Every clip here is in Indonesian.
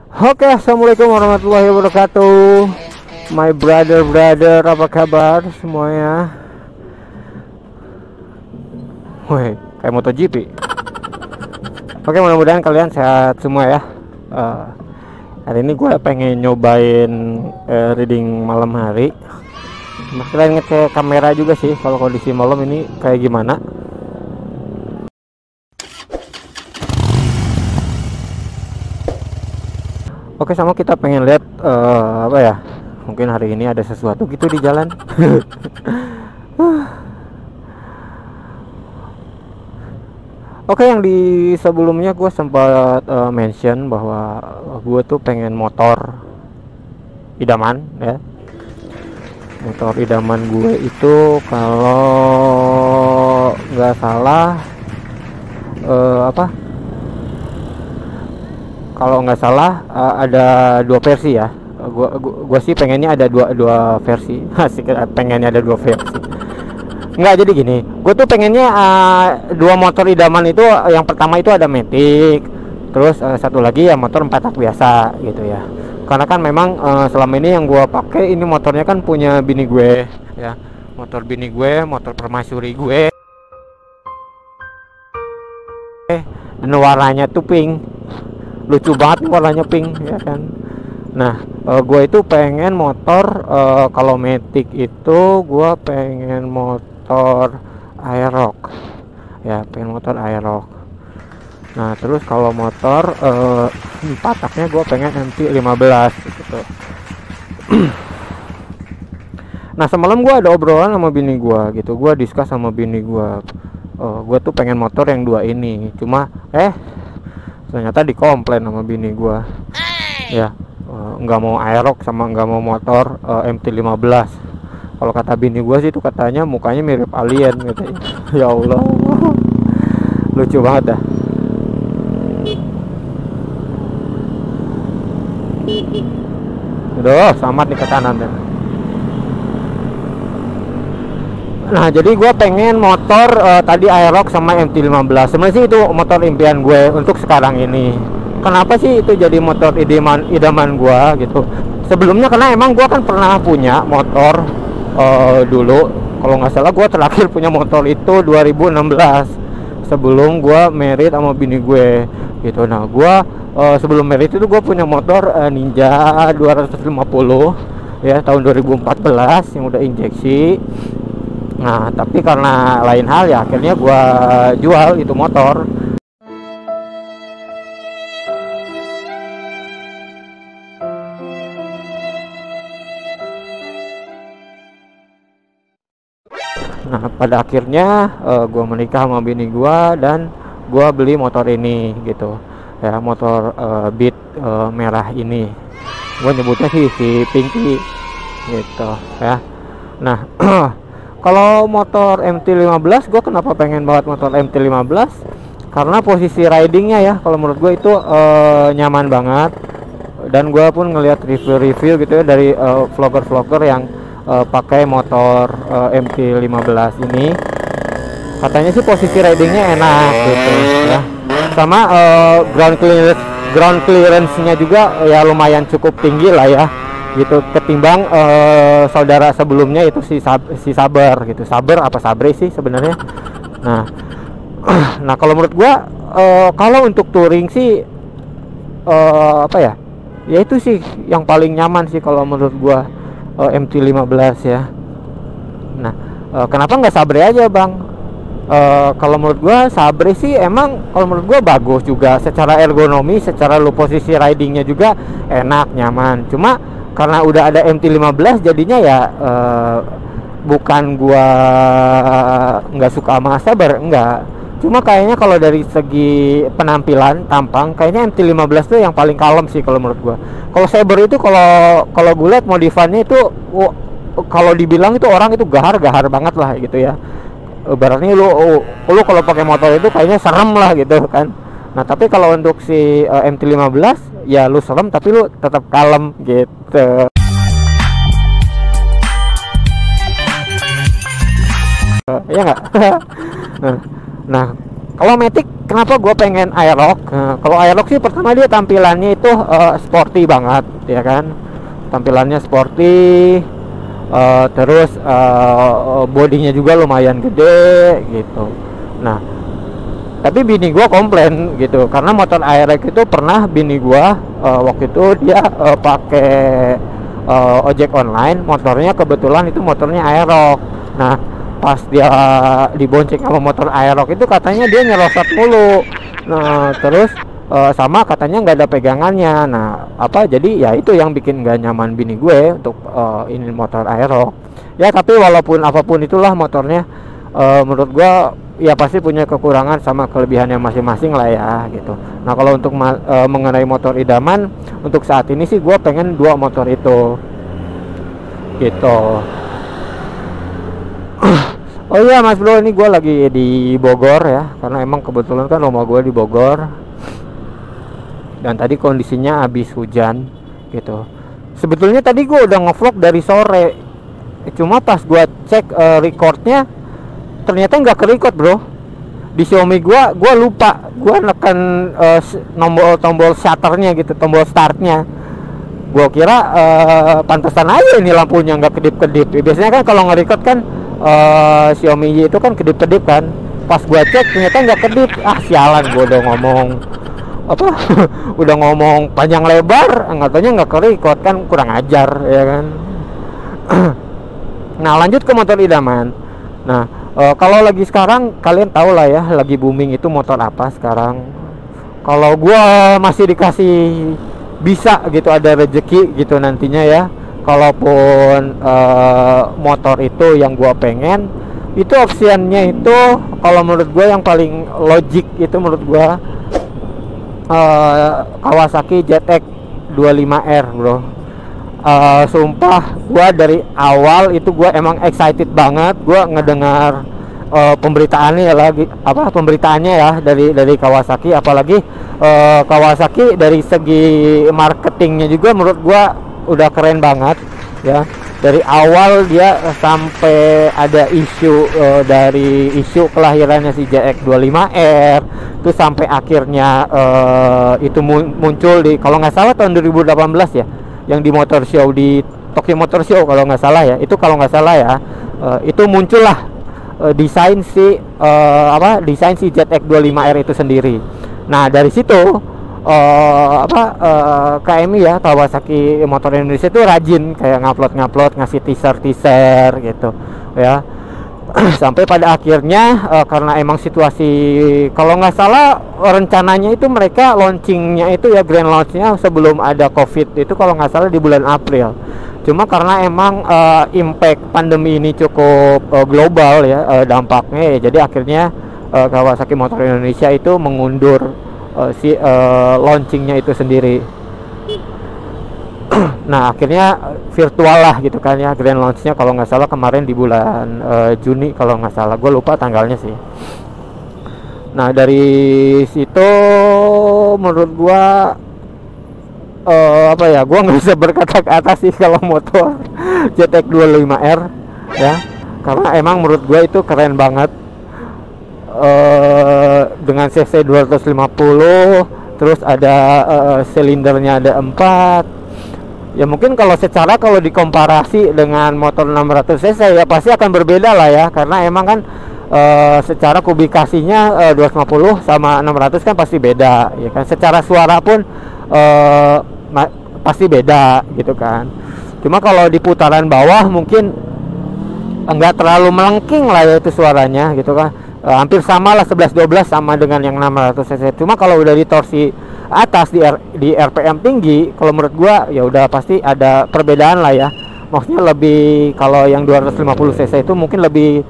Oke, assalamualaikum warahmatullahi wabarakatuh. My brother, apa kabar semuanya? Woi, kayak MotoGP. Oke, mudah-mudahan kalian sehat semua ya. Hari ini gue pengen nyobain reading malam hari. Kalian ngecek kamera juga sih, kalau kondisi malam ini kayak gimana. Oke, sama kita pengen lihat apa ya? Mungkin hari ini ada sesuatu gitu di jalan. Oke, yang di sebelumnya gue sempat mention bahwa gue tuh pengen motor idaman ya. Motor idaman gue itu kalau nggak salah kalau nggak salah ada dua versi ya. Gua sih pengennya ada dua versi. Asik, pengennya ada dua versi. Nggak, jadi gini, gue tuh pengennya dua motor idaman itu. Yang pertama itu ada Matic, terus satu lagi ya motor 4 tak biasa gitu ya. Karena kan memang selama ini yang gue pakai ini motornya kan punya bini gue ya. Motor bini gue, motor permaisuri gue. Dan warnanya tuh pink. Lucu banget warnanya pink ya kan. Nah, gue itu pengen motor kalau Matic itu gue pengen motor Aerox ya, pengen motor Aerox. Nah, terus kalau motor 4 taknya gue pengen MT-15 gitu. Nah, semalam gue ada obrolan sama bini gue gitu, gue discuss sama bini gue. Gue tuh pengen motor yang dua ini, cuma ternyata dikomplain sama bini gua ya, nggak mau Aerox sama nggak mau motor MT-15. Kalau kata bini gua sih itu katanya mukanya mirip alien gitu. Ya Allah, lucu banget dah. Aduh, selamat nih ke kanan deh. Nah, jadi gue pengen motor tadi Aerox sama MT-15. Sebenarnya sih itu motor impian gue untuk sekarang ini. Kenapa sih itu jadi motor idaman gue gitu? Sebelumnya karena emang gue kan pernah punya motor dulu. Kalau nggak salah gue terakhir punya motor itu 2016. Sebelum gue married sama bini gue gitu. Nah, gue sebelum married itu gue punya motor Ninja 250 ya, tahun 2014 yang udah injeksi. Nah, tapi karena lain hal ya akhirnya gua jual itu motor. Nah, pada akhirnya gua menikah sama bini gua dan gua beli motor ini gitu. Ya, motor Beat merah ini. Gua nyebutnya sih si Pinky gitu ya. Nah, kalau motor MT-15 gue kenapa pengen banget motor MT-15? Karena posisi ridingnya ya, kalau menurut gue itu nyaman banget. Dan gue pun ngelihat review-review gitu ya dari vlogger-vlogger yang pakai motor MT-15 ini. Katanya sih posisi ridingnya enak gitu ya. Sama ground clearance-nya juga ya lumayan cukup tinggi lah ya gitu, ketimbang saudara sebelumnya itu si Saber gitu. Saber apa Sabre sih sebenarnya. Nah, kalau menurut gua kalau untuk touring sih apa ya itu sih yang paling nyaman sih kalau menurut gua, MT-15 ya. Nah, kenapa nggak Sabre aja bang? Kalau menurut gua Sabre sih emang kalau menurut gua bagus juga secara ergonomi, secara posisi ridingnya juga enak, nyaman. Cuma karena udah ada MT-15 jadinya ya bukan gua nggak suka sama Saber, enggak. Cuma kayaknya kalau dari segi penampilan, tampang, kayaknya MT-15 tuh yang paling kalem sih kalau menurut gua. Kalau Saber itu kalau gue lihat modifannya itu kalau dibilang itu orang itu gahar banget lah gitu ya. Berarti lu kalau pakai motor itu kayaknya serem lah gitu kan. Nah, tapi kalau untuk si MT-15 ya lu serem tapi lu tetap kalem gitu. Ya nggak? Nah, Kalau Matic kenapa gue pengen Aerox? Nah, kalau Aerox sih pertama dia tampilannya itu sporty banget, ya kan? Tampilannya sporty, terus bodinya juga lumayan gede gitu. Nah, tapi bini gue komplain gitu karena motor Aerox itu pernah bini gue waktu itu dia pakai ojek online, motornya kebetulan itu motornya Aerox. Nah, pas dia dibonceng sama motor Aerox itu katanya dia nyerosot mulu. Nah, terus sama katanya nggak ada pegangannya. Nah, jadi ya itu yang bikin nggak nyaman bini gue untuk ini motor Aerox. Ya, tapi walaupun apapun itulah motornya, menurut gue ya pasti punya kekurangan sama kelebihannya masing-masing lah ya gitu. Nah, kalau untuk mengenai motor idaman untuk saat ini sih gue pengen 2 motor itu gitu. Oh iya Mas Bro, ini gue lagi di Bogor ya, karena emang kebetulan kan rumah gue di Bogor. Dan tadi kondisinya habis hujan gitu. Sebetulnya tadi gue udah ngevlog dari sore, cuma pas gue cek recordnya ternyata nggak ke-record bro. Di Xiaomi gue lupa, gue neken tombol shutternya gitu, tombol startnya. Gue kira pantesan aja ini lampunya nggak kedip-kedip. Biasanya kan kalau nge-record kan Xiaomi itu kan kedip-kedip kan. Pas gua cek ternyata nggak kedip. Ah sialan, gua udah ngomong udah ngomong panjang lebar, nggak taunya nggak ke-record, kan kurang ajar ya kan. Nah, lanjut ke motor idaman. Nah, kalau lagi sekarang kalian tahu lah ya, lagi booming itu motor apa sekarang. Kalau gua masih dikasih bisa gitu, ada rezeki gitu nantinya ya, kalaupun motor itu yang gua pengen, itu optionnya itu kalau menurut gua yang paling logik itu menurut gua Kawasaki ZX 25R bro. Sumpah gua dari awal itu gua emang excited banget gua ngedengar pemberitaannya ya, pemberitaannya ya dari Kawasaki, apalagi Kawasaki dari segi marketingnya juga menurut gua udah keren banget ya. Dari awal dia sampai ada isu dari isu kelahirannya si ZX25R itu sampai akhirnya itu muncul di, kalau nggak salah tahun 2018 ya, yang di motor show, di Tokyo Motor Show kalau nggak salah ya, itu kalau nggak salah ya, itu muncullah desain si ZX25R itu sendiri. Nah, dari situ KMI ya, Kawasaki Motor Indonesia itu rajin kayak ngupload ngasih teaser gitu ya. Sampai pada akhirnya karena emang situasi, kalau nggak salah rencananya itu mereka launchingnya itu ya, grand launchnya sebelum ada COVID itu kalau nggak salah di bulan April. Cuma karena emang impact pandemi ini cukup global ya dampaknya ya, jadi akhirnya Kawasaki Motor Indonesia itu mengundur launchingnya itu sendiri. Nah, akhirnya virtual lah gitu kan ya, grand launchnya kalau nggak salah kemarin di bulan Juni kalau nggak salah, gue lupa tanggalnya sih. Nah, dari situ menurut gue gue nggak bisa berkata-kata sih kalau motor ZX25R ya, karena emang menurut gue itu keren banget. Dengan cc 250, terus ada silindernya ada 4 ya. Mungkin kalau dikomparasi dengan motor 600 cc ya pasti akan berbeda lah ya, karena emang kan secara kubikasinya 250 sama 600 kan pasti beda ya kan. Secara suara pun pasti beda gitu kan. Cuma kalau di putaran bawah mungkin enggak terlalu melengking lah ya itu suaranya gitu kan. Hampir sama lah, 11-12 sama dengan yang 600 cc. Cuma kalau udah di torsi atas, di RPM tinggi, kalau menurut gua ya udah pasti ada perbedaan lah ya. Maksudnya lebih, kalau yang 250 cc itu mungkin lebih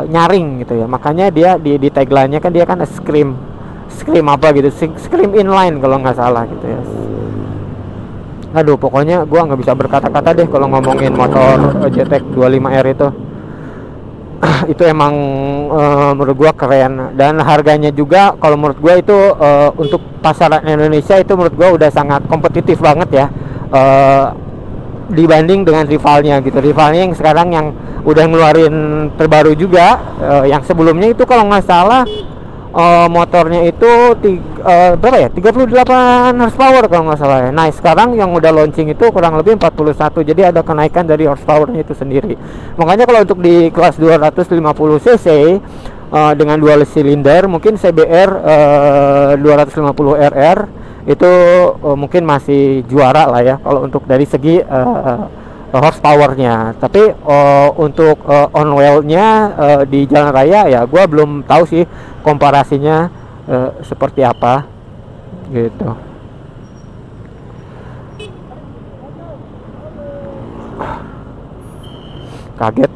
nyaring gitu ya. Makanya dia di tagline-nya kan dia kan scream apa gitu, scream inline kalau nggak salah gitu ya. Aduh, pokoknya gua nggak bisa berkata-kata deh kalau ngomongin motor ZX25R itu. Itu emang menurut gua keren, dan harganya juga kalau menurut gua itu untuk pasaran Indonesia itu menurut gua udah sangat kompetitif banget ya. dibanding dengan rivalnya gitu. Rivalnya yang sekarang yang udah ngeluarin terbaru juga, yang sebelumnya itu kalau nggak salah motornya itu berapa ya, 38 horsepower kalau nggak salah ya. Nah sekarang yang udah launching itu kurang lebih 41, jadi ada kenaikan dari horsepowernya itu sendiri. Makanya kalau untuk di kelas 250 cc dengan dual silinder, mungkin CBR 250 RR itu mungkin masih juara lah ya kalau untuk dari segi horsepowernya. Tapi untuk on wheel-nya di jalan raya ya gua belum tahu sih komparasinya seperti apa gitu. Kaget.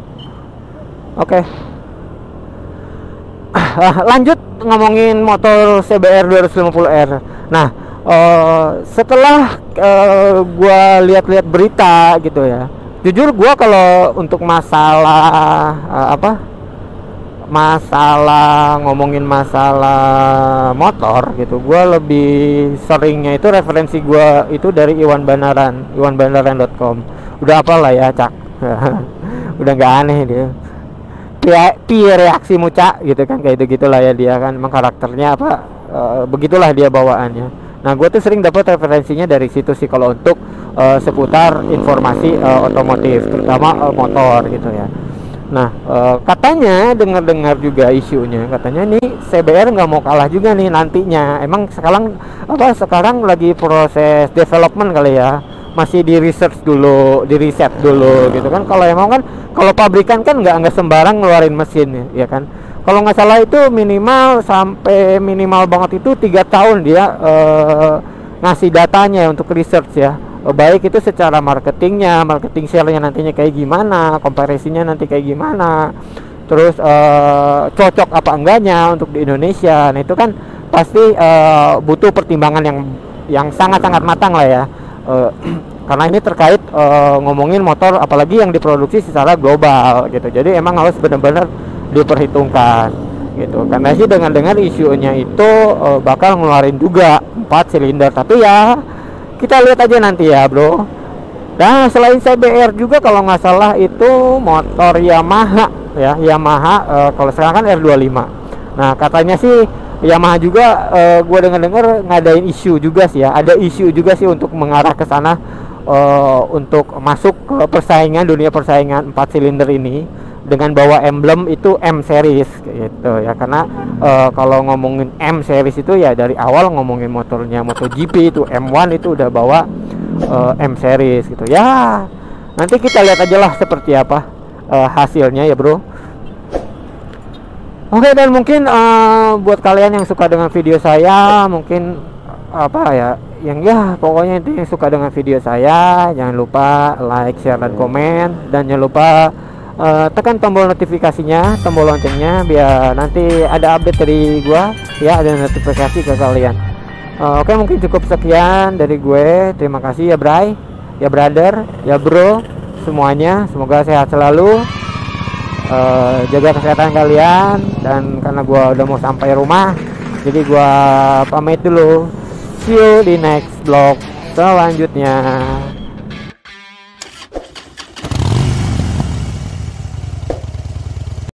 Oke. Lanjut ngomongin motor CBR 250R. Nah, setelah gua lihat-lihat berita gitu ya, jujur gua kalau untuk masalah ngomongin masalah motor gitu, gua lebih seringnya itu referensi gua itu dari Iwan Bandaran.com. Udah apalah ya, Cak. Udah nggak aneh dia. Reaksimu, Cak, gitu kan, kayak gitu gitulah ya, dia kan emang karakternya begitulah dia bawaannya. Nah gue tuh sering dapat referensinya dari situ sih kalau untuk seputar informasi otomotif, terutama motor gitu ya. Nah katanya dengar juga isunya, katanya nih CBR nggak mau kalah juga nih nantinya. Emang sekarang lagi proses development kali ya, masih di research dulu, di riset dulu gitu kan. Kalau emang kan kalau pabrikan kan nggak sembarang ngeluarin mesin ya kan. Kalau nggak salah itu minimal banget itu 3 tahun dia ngasih datanya untuk research ya. Baik itu secara marketing share-nya nantinya kayak gimana, komparasinya nanti kayak gimana, terus cocok apa enggaknya untuk di Indonesia. Nah itu kan pasti butuh pertimbangan yang sangat-sangat matang lah ya. Karena ini terkait ngomongin motor apalagi yang diproduksi secara global gitu. Jadi emang harus benar-benar diperhitungkan gitu. Karena sih dengan isunya itu bakal ngeluarin juga 4 silinder, tapi ya kita lihat aja nanti ya bro. Dan selain CBR juga kalau nggak salah itu motor Yamaha ya, kalau sekarang kan R25. Nah katanya sih Yamaha juga gue dengar ngadain isu juga sih ya, ada isu juga sih untuk mengarah ke sana, untuk masuk ke dunia persaingan 4 silinder ini dengan bawa emblem itu M series gitu ya. Karena kalau ngomongin M series itu ya dari awal ngomongin motornya MotoGP itu M1 itu udah bawa M series gitu ya. Nanti kita lihat aja lah seperti apa hasilnya ya bro. Oke, dan mungkin buat kalian yang suka dengan video saya, mungkin pokoknya itu yang suka dengan video saya, jangan lupa like, share, dan komen, dan jangan lupa tekan tombol notifikasinya, tombol loncengnya, biar nanti ada update dari gua ya, ada notifikasi ke kalian. Oke, mungkin cukup sekian dari gue. Terima kasih ya Bray, ya brother, ya bro semuanya, semoga sehat selalu. Jaga kesehatan kalian, dan karena gua udah mau sampai rumah jadi gua pamit dulu. See you di next vlog selanjutnya.